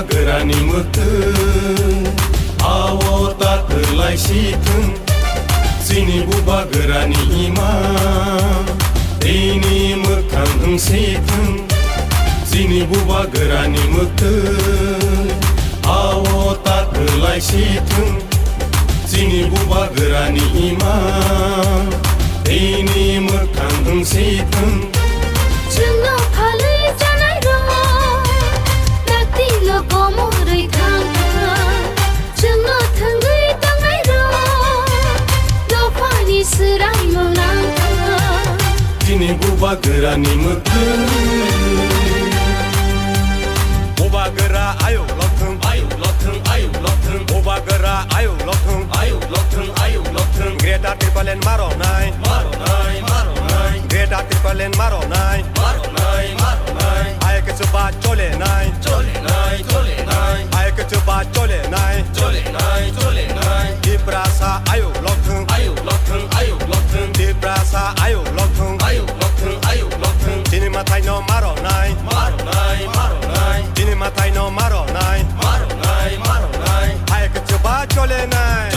गोरानि मोथों आव ताखोलाय सिथों जोंनि बुबा गोरानि इमा दैनि मोखां ओंसेथों जोंनि बुबा गोरानि मोथों आव ताखोलाय सिथों जोंनि बुबा गोरानि इमा दैनि मोखां ओंसेथों जोंनाव फालो जानाय रं दाक्तिल' गमरै थांथों जोंनाव थोंगै दांनाय रं लफानि सोरां मोनांथों जोंनि बुबा गोरानि मोथों बुबा गोरा आयौ लथों बुबा गोरा आयौ लथों ग्रेटा ट्रिपलेन मारनाय ग्रेटा ट्रिपलेन मारनाय आयके चुबा चलेनाय आयके चुबा चलेनाय दिप्रासा आयौ लथों दिप्रासा आयौ लथों दिनै माथाय न मारनाय दिनै माथाय न मारनाय आयके Chuba चलेनाय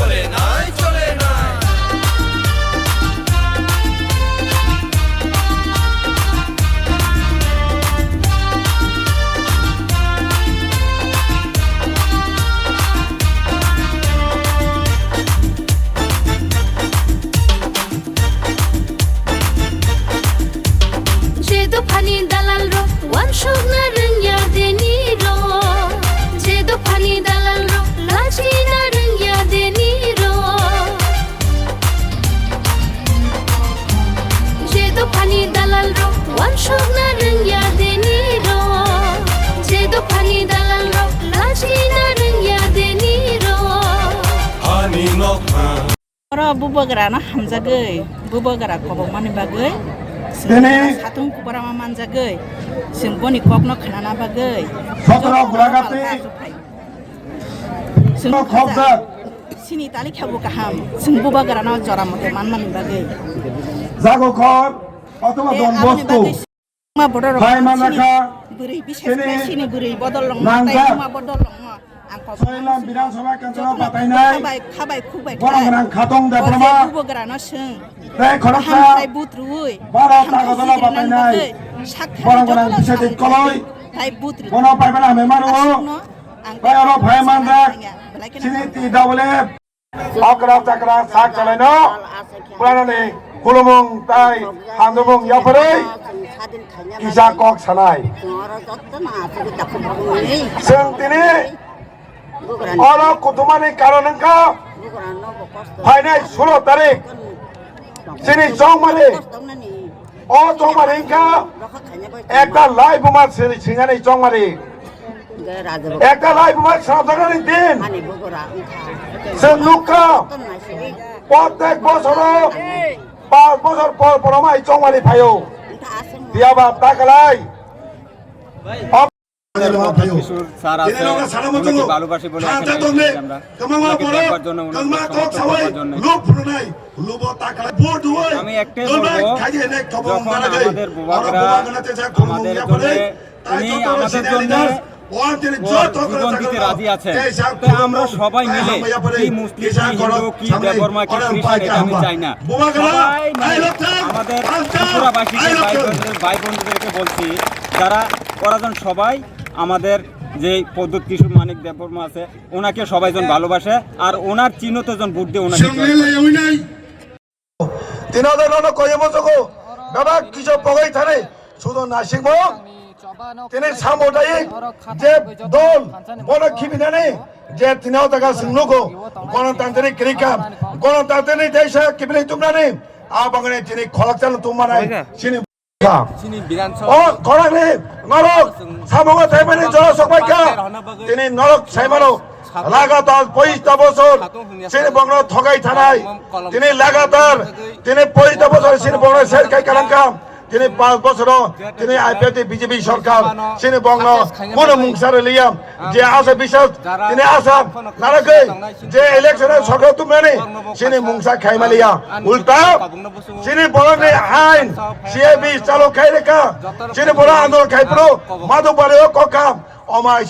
Pani dalal ro wan shogna rengya deni ro jedo pani dalal ro lachi na rengya deni ro jedo pani dalal ro wan shogna rengya deni ro jedo pani dalal ro lachi na rengya deni ro ani nokha ora bubagara na hamjagoi bubagara kobok mani bagoi साथुं कुबारामा मानजागै जों बनि ककनो खाना बागै जों सिनि तालि खाबु गाहाम जों बुबागाराना जरा मते मानमानि बागै जागो खर अथवा दन बस्तु मा बडर फाय मानखा बुरै बिसेस सिनि बुरै बदल लं ताइ मा बदल लं सयलाम विधानसभा केन्द्र बातायनाय खाबाय खुबाय बरंगरां खातं देप्रमा बुबागाराना सों ताइ खरसा ताइ बुत्रुय बारा तागदला बातायनाय बरंगरां बिसेति कलय ताइ बुत्रु बना पाइबना मेमानो ताइ अरो फाय मानरा सिनि ति दावले अकरा चक्रा साक चलायनो पुरानानि खुलुमुं ताइ हान्दुमुं याफोरै किसा कक सानाय जों दिनै अरो कुटुमानि कारनखा फाइनाय 16 तारिख सिनि चौमारि ओ चौमारिखा एकटा लाइव बुमा सिंगानि चौमारि एकटा लाइव बुमा साबधानानि दिन जों नुखा प्रत्येक बছর 5 বছর পর পরমাই চৌমারি ফায়ো দিয়াবা তাকলাই ভালোবাসি বলে আমি একটাই বলবো যখন আমাদের বুবাগরা আমাদের জন্য জীবন দিতে রাজি আছেন তাই আমরা সবাই মিলে কি মুসলিম কি হিন্দু কি দেববর্মা কি খ্রিস্টান এটা আমি চাই না সবাই মিলে আমাদের ত্রিপুরাবাসীকে ভাই বন্ধুদেরকে বলছি যারা ওরাজন সবাই আমাদের যে পদ্ধতি মানিক দেববর্মা আছে ওনাকে সবাইজন ভালোবাসে আর ওনার চিহ্নতজন ভোট দিয়ে ওনাকে তিনদের নন কয়মজগো বাবা কিছো পগাই থানে শুধু নাসিংব তিনি সামোদায়িক যে দল বড় খিবিনানে যে তিনাও টাকা সিংনুকো গণতান্ত্রিক ক্রিকা গণতান্ত্রিক দেশ কিবিনে তুমনানে আ বাগানে তিনি খলকচান তুমানাই সিনি ও করানে নরক সামোগা থাইমানে জল সবাইকা তিনি নরক সাইমানো লাগাতার 25 বছর সিনি বংর ঠগাই থানাই তিনি লাগাতার তিনি 25 বছর সিনি বংর শের কাই কালাঙ্কা তিনি 5 বছর তিনি আইপিএফটি বিজেপি সরকার সিনি বংর কোন মুংসারে লিয়াম যে আছে বিশ্বাস তিনি আশা নারাকে যে ইলেকশনে সরকার তুমনে সিনি মুংসা খাইমালিয়া উল্টা সিনি বলনে আইন সিএবি চালু খাইরেকা সিনি বড় আন্দোলন খাইপ্রো মাদক বারে ককা অমাই